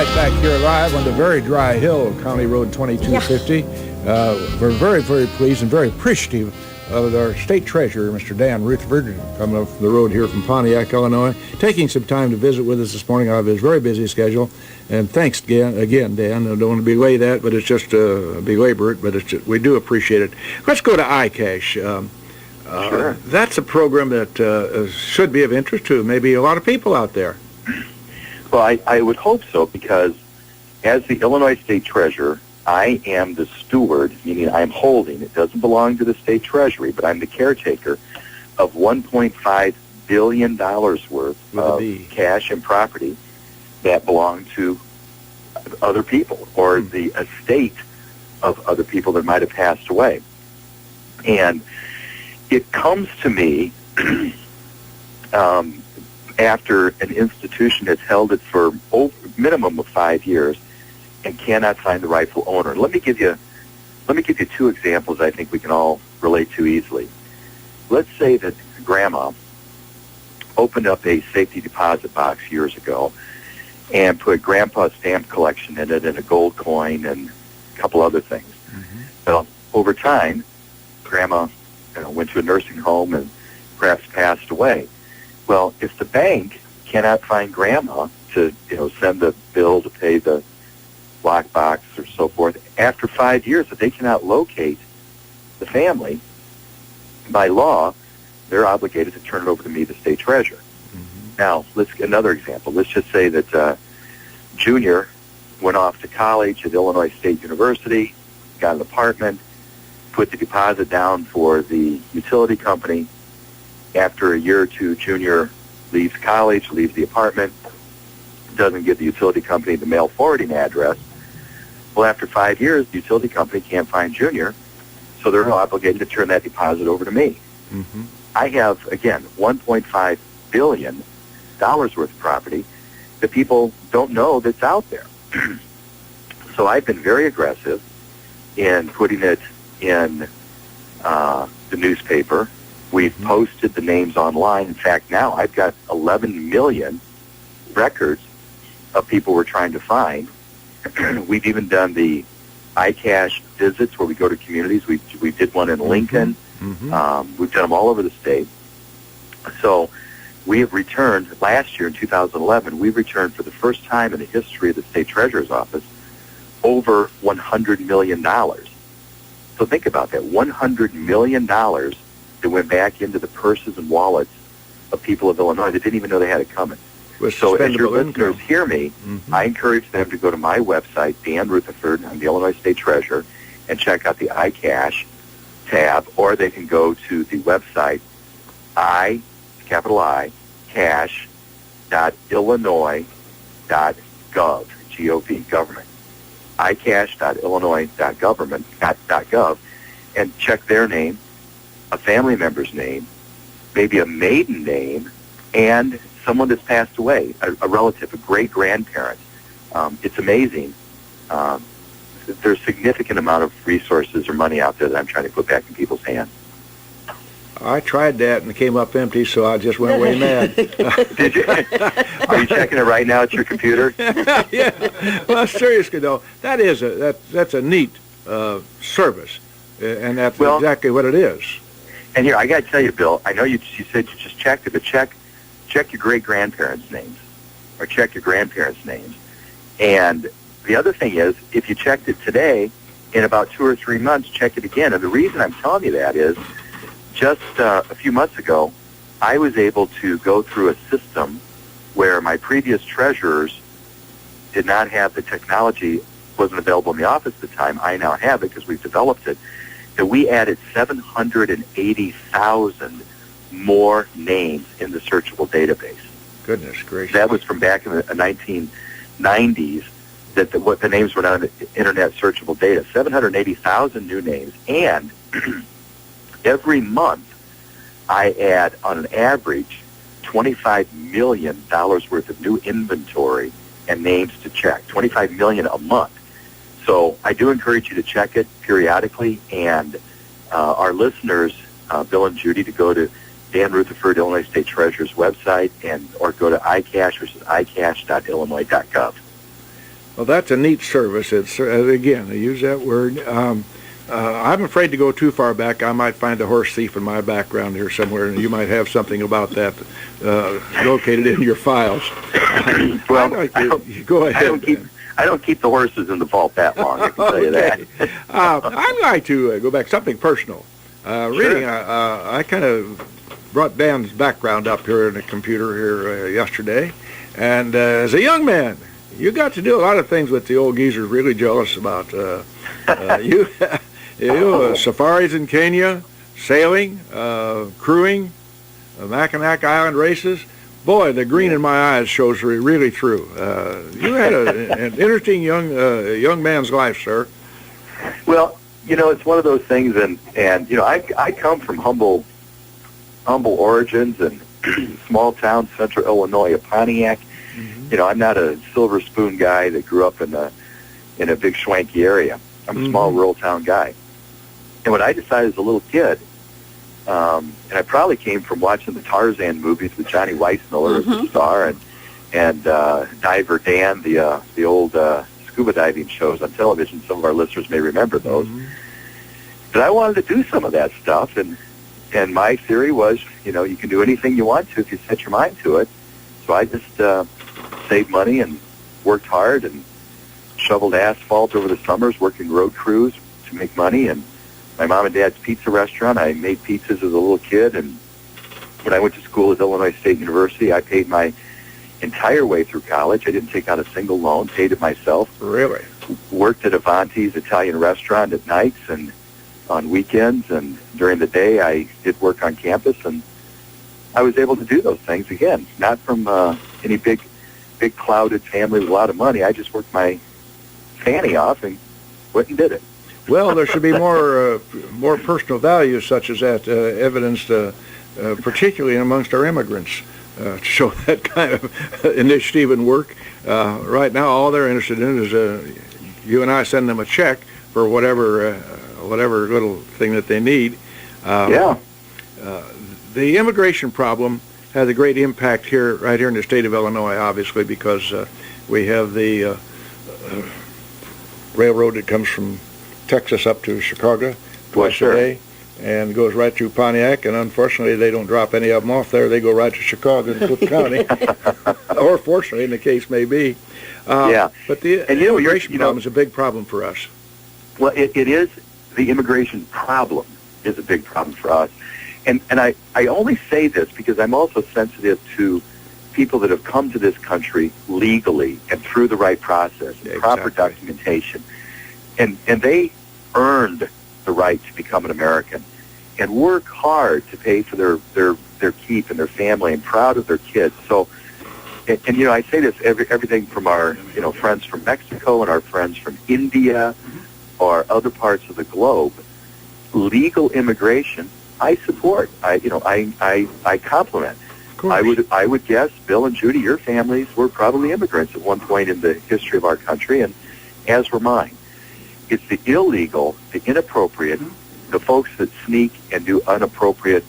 right back here live on the very dry hill of County Road 2250. We're very, very pleased and very appreciative of our state treasurer, Mr. Dan Rutherford, coming up the road here from Pontiac, Illinois, taking some time to visit with us this morning out of his very busy schedule. And thanks again, Dan. I don't want to belay that, but it's just belabor it, but it's just, we do appreciate it. Let's go to iCash. Sure. That's a program that should be of interest to maybe a lot of people out there. Well, I would hope so, because as the Illinois State Treasurer, I am the steward, meaning I'm holding, it doesn't belong to the state treasury, but I'm the caretaker of $1.5 billion worth of cash and property that belong to other people or the estate of other people that might have passed away. And it comes to me after an institution has held it for a minimum of 5 years and cannot find the rightful owner. Let me give you two examples I think we can all relate to easily. Let's say that Grandma opened up a safety deposit box years ago and put Grandpa's stamp collection in it and a gold coin and a couple other things. Mm-hmm. Well, over time, Grandma went to a nursing home and perhaps passed away. Well, if the bank cannot find Grandma to send the bill to pay the lockbox or so forth, after 5 years, if they cannot locate the family, by law, they're obligated to turn it over to me, the state treasurer. Mm-hmm. Now, another example. Let's just say that Junior went off to college at Illinois State University, got an apartment, put the deposit down for the utility company. After a year or two, Junior leaves college, leaves the apartment, doesn't give the utility company the mail forwarding address. Well, after 5 years, the utility company can't find Junior, so they're obligated to turn that deposit over to me. Mm-hmm. I have, again, $1.5 billion worth of property that people don't know that's out there. So I've been very aggressive in putting it in the newspaper. We've posted the names online. In fact, now I've got 11 million records of people we're trying to find. We've even done the iCash visits where we go to communities. We did one in Lincoln. Mm-hmm. We've done them all over the state. So we have returned, last year in 2011, we returned for the first time in the history of the state treasurer's office over $100 million. So think about that, $100 million that went back into the purses and wallets of people of Illinois that didn't even know they had it coming. So as your listeners hear me, I encourage them to go to my website, Dan Rutherford, I'm the Illinois State Treasurer, and check out the iCash tab, or they can go to the website, cash.illinois.gov, G-O-V, government, iCash.illinois.gov, and check their name, a family member's name, maybe a maiden name, and someone that's passed away, a relative, a great-grandparent. It's amazing. There's a significant amount of resources or money out there that I'm trying to put back in people's hands. I tried that and it came up empty, so I just went away mad. Did you? Are you checking it right now at your computer? Yeah. Well, seriously, though, that's a neat service, and that's exactly what it is. And here, I got to tell you, Bill, I know you said you just checked it, but check your great-grandparents' names or check your grandparents' names. And the other thing is, if you checked it today, in about 2 or 3 months, check it again. And the reason I'm telling you that is just a few months ago, I was able to go through a system where my previous treasurers did not have the technology, wasn't available in the office at the time. I now have it because we've developed it. That we added 780,000 more names in the searchable database. Goodness gracious. That was from back in the 1990s, what the names were not in the Internet searchable data. 780,000 new names. And every month, I add, on an average, $25 million worth of new inventory and names to check. $25 million a month. So I do encourage you to check it periodically, and our listeners, Bill and Judy, to go to Dan Rutherford, Illinois State Treasurer's website, or go to iCash, which is iCash.illinois.gov. Well, that's a neat service. It's again, I use that word. I'm afraid to go too far back. I might find a horse thief in my background here somewhere, and you might have something about that located in your files. Well, go ahead. I don't keep the horses in the vault that long, I can tell you that. I'd like to go back, something personal. Reading, I kind of brought Dan's background up here in the computer here yesterday, and as a young man, you got to do a lot of things that the old geezer's really jealous about. Safaris in Kenya, sailing, crewing, Mackinac Island races. Boy, the green in my eyes shows really through. You had an interesting young man's life, sir. Well, it's one of those things, and I come from humble origins and small town, central Illinois, Pontiac. Mm-hmm. I'm not a silver spoon guy that grew up in a big swanky area. I'm a small rural town guy. And when I decided as a little kid, and I probably came from watching the Tarzan movies with Johnny Weissmuller as the star, and Diver Dan, the old scuba diving shows on television. Some of our listeners may remember those. But I wanted to do some of that stuff, and my theory was, you can do anything you want to if you set your mind to it. So I just saved money and worked hard and shoveled asphalt over the summers, working road crews to make money. And my mom and dad's pizza restaurant, I made pizzas as a little kid. And when I went to school at Illinois State University, I paid my entire way through college. I didn't take out a single loan, paid it myself. Really? Worked at Avanti's Italian restaurant at nights and on weekends, and during the day I did work on campus, and I was able to do those things again, not from any big clouded family with a lot of money. I just worked my fanny off and went and did it. Well, there should be more personal values such as that evidenced, particularly amongst our immigrants, to show that kind of initiative and work. Right now, all they're interested in is you and I send them a check for whatever little thing that they need. The immigration problem has a great impact right here in the state of Illinois, obviously, because we have the railroad that comes from Texas up to Chicago twice a day and goes right through Pontiac, and unfortunately they don't drop any of them off there. They go right to Chicago and Cook County, or fortunately, in the case may be. But the immigration problem is a big problem for us. Well, it is. The immigration problem is a big problem for us. And I only say this because I'm also sensitive to people that have come to this country legally and through the right process, proper documentation. And they earned the right to become an American and work hard to pay for their keep and their family and proud of their kids. So, and I say this, everything from our, friends from Mexico and our friends from India or other parts of the globe, legal immigration, I support. I compliment. I would guess, Bill and Judy, your families were probably immigrants at one point in the history of our country, and as were mine. It's the illegal, the inappropriate, the folks that sneak and do inappropriate,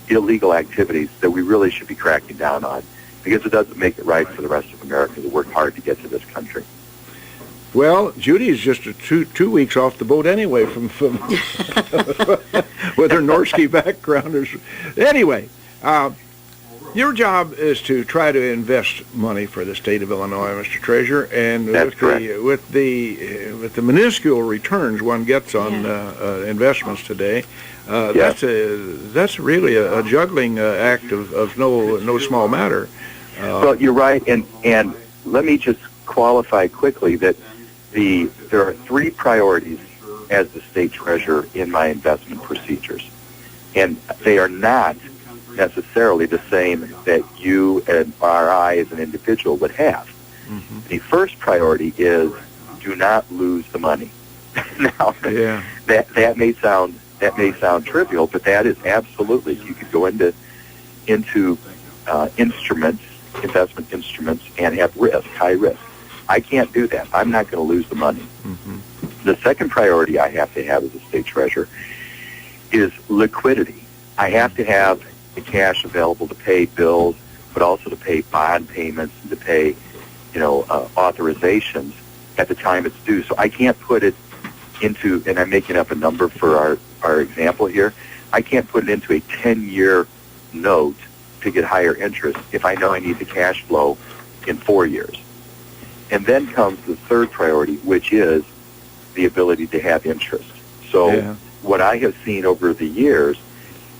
illegal activities that we really should be cracking down on, because it doesn't make it right for the rest of America to work hard to get to this country. Well, Judy's just two weeks off the boat anyway from with her Norski background. Anyway, your job is to try to invest money for the state of Illinois, Mr. Treasurer, and with the minuscule returns one gets on investments today, that's really a juggling act of no small matter. Well, you're right, and let me just qualify quickly that there are three priorities as the state treasurer in my investment procedures, and they are not necessarily the same that you and I as an individual would have. Mm-hmm. The first priority is do not lose the money. Now, that may sound trivial, but that is absolutely, you could go into investment instruments, and have high risk. I can't do that. I'm not going to lose the money. Mm-hmm. The second priority I have to have as a state treasurer is liquidity. I have to have the cash available to pay bills, but also to pay bond payments and to pay, authorizations at the time it's due. So I can't put it into, and I'm making up a number for our example here, I can't put it into a 10-year note to get higher interest if I know I need the cash flow in 4 years. And then comes the third priority, which is the ability to have interest. So what I have seen over the years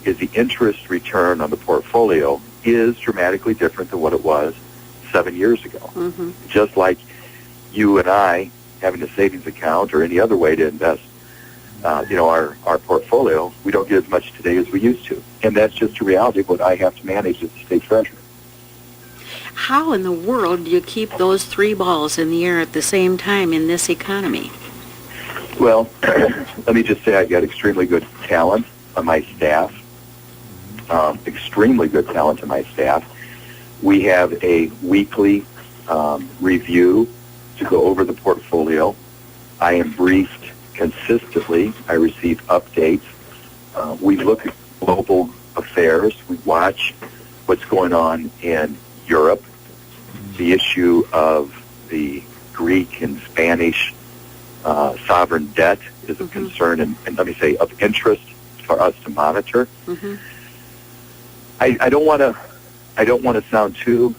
is the interest return on the portfolio is dramatically different than what it was 7 years ago. Mm-hmm. Just like you and I having a savings account or any other way to invest, our portfolio, we don't get as much today as we used to. And that's just a reality of what I have to manage as the state treasurer. How in the world do you keep those three balls in the air at the same time in this economy? Well, let me just say I got extremely good talent on my staff. Extremely good talent on my staff. We have a weekly review to go over the portfolio. I am briefed consistently. I receive updates. We look at global affairs. We watch what's going on in Europe. The issue of the Greek and Spanish sovereign debt is of concern and let me say of interest for us to monitor. Mm-hmm. I don't want to sound too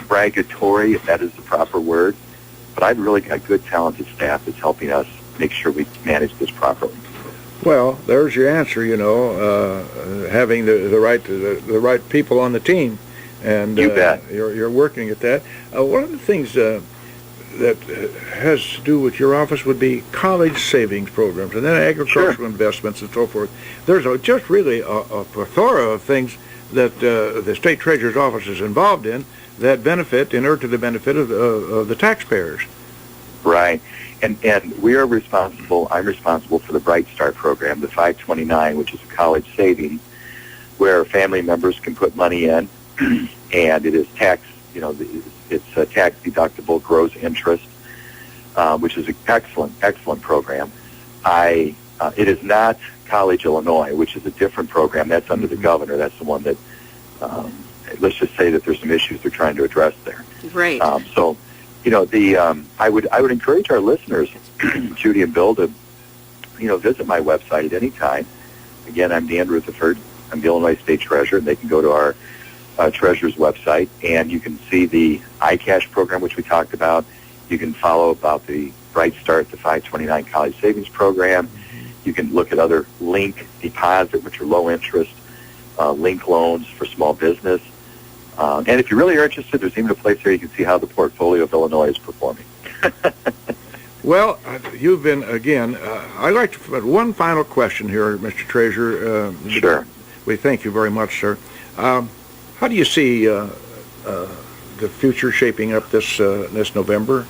bragatory, if that is the proper word, but I've really got good talented staff that's helping us make sure we manage this properly. Well, there's your answer. Having the right people on the team, and you bet. You're working at that. One of the things that has to do with your office would be college savings programs, and then agricultural investments and so forth. There's just really a plethora of things that the state treasurer's office is involved in that benefit, inure to the benefit of the taxpayers. Right. And we are responsible, I'm responsible for the Bright Start program, the 529, which is a college savings, where family members can put money in, and it is tax, it's a tax deductible, gross interest, which is an excellent program. It is not College Illinois, which is a different program. That's under the governor. That's the one that, let's just say that there's some issues they're trying to address there. Right. I would encourage our listeners, Judy and Bill, to, visit my website at any time. Again, I'm Dan Rutherford. I'm the Illinois State Treasurer, and they can go to our Treasurer's website, and you can see the iCash program, which we talked about. You can follow about the Bright Start, the 529 College Savings Program. You can look at other link deposit, which are low interest, link loans for small business. And if you really are interested, there's even a place there you can see how the portfolio of Illinois is performing. Well, you've been, again, I'd like to put one final question here, Mr. Treasurer. Sure. We thank you very much, sir. How do you see the future shaping up this November?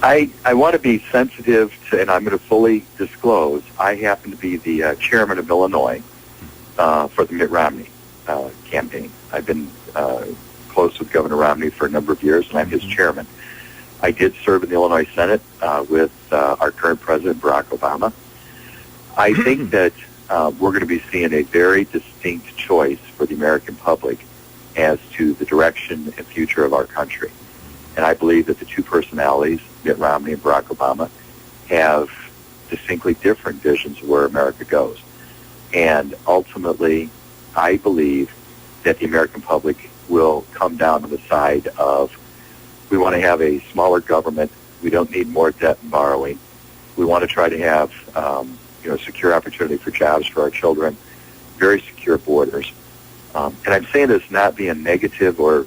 I want to be sensitive to, and I'm going to fully disclose, I happen to be the chairman of Illinois for the Mitt Romney campaign. I've been close with Governor Romney for a number of years, and I'm his chairman. I did serve in the Illinois Senate with our current president, Barack Obama. I think that we're going to be seeing a very distinct choice for the American public as to the direction and future of our country. And I believe that the two personalities, Mitt Romney and Barack Obama, have distinctly different visions of where America goes. And ultimately, I believe that the American public will come down on the side of we want to have a smaller government. We don't need more debt and borrowing. We want to try to have secure opportunity for jobs for our children, very secure borders. And I'm saying this not being negative or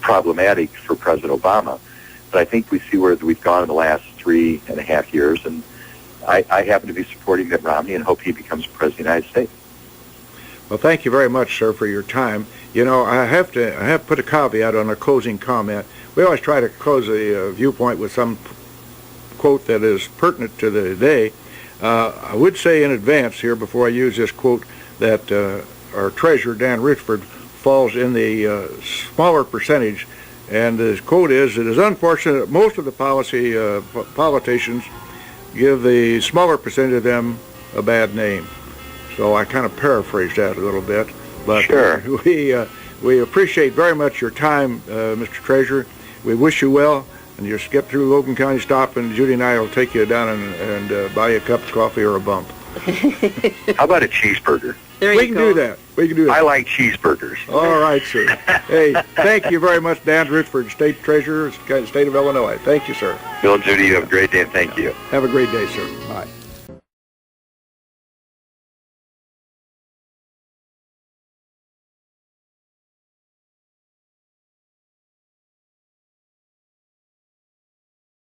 problematic for President Obama, but I think we see where we've gone in the last 3.5 years, and I happen to be supporting Mitt Romney and hope he becomes President of the United States. Well, thank you very much, sir, for your time. I have to put a caveat on a closing comment. We always try to close a viewpoint with some quote that is pertinent to the day. I would say in advance here, before I use this quote, that our treasurer, Dan Rutherford, falls in the smaller percentage. And the quote is, "It is unfortunate that most of the politicians give the smaller percentage of them a bad name." So I kind of paraphrased that a little bit. But sure. We appreciate very much your time, Mr. Treasurer. We wish you well, and you skip through Logan County, stop, and Judy and I will take you down and buy you a cup of coffee or a bump. How about a cheeseburger? There We you can go. do that. We can do that. I like cheeseburgers. All right, sir. Hey, thank you very much, Dan Rutherford, State Treasurer, State of Illinois. Thank you, sir. Bill and Judy, you have a great day, and thank you. Have a great day, sir. Bye.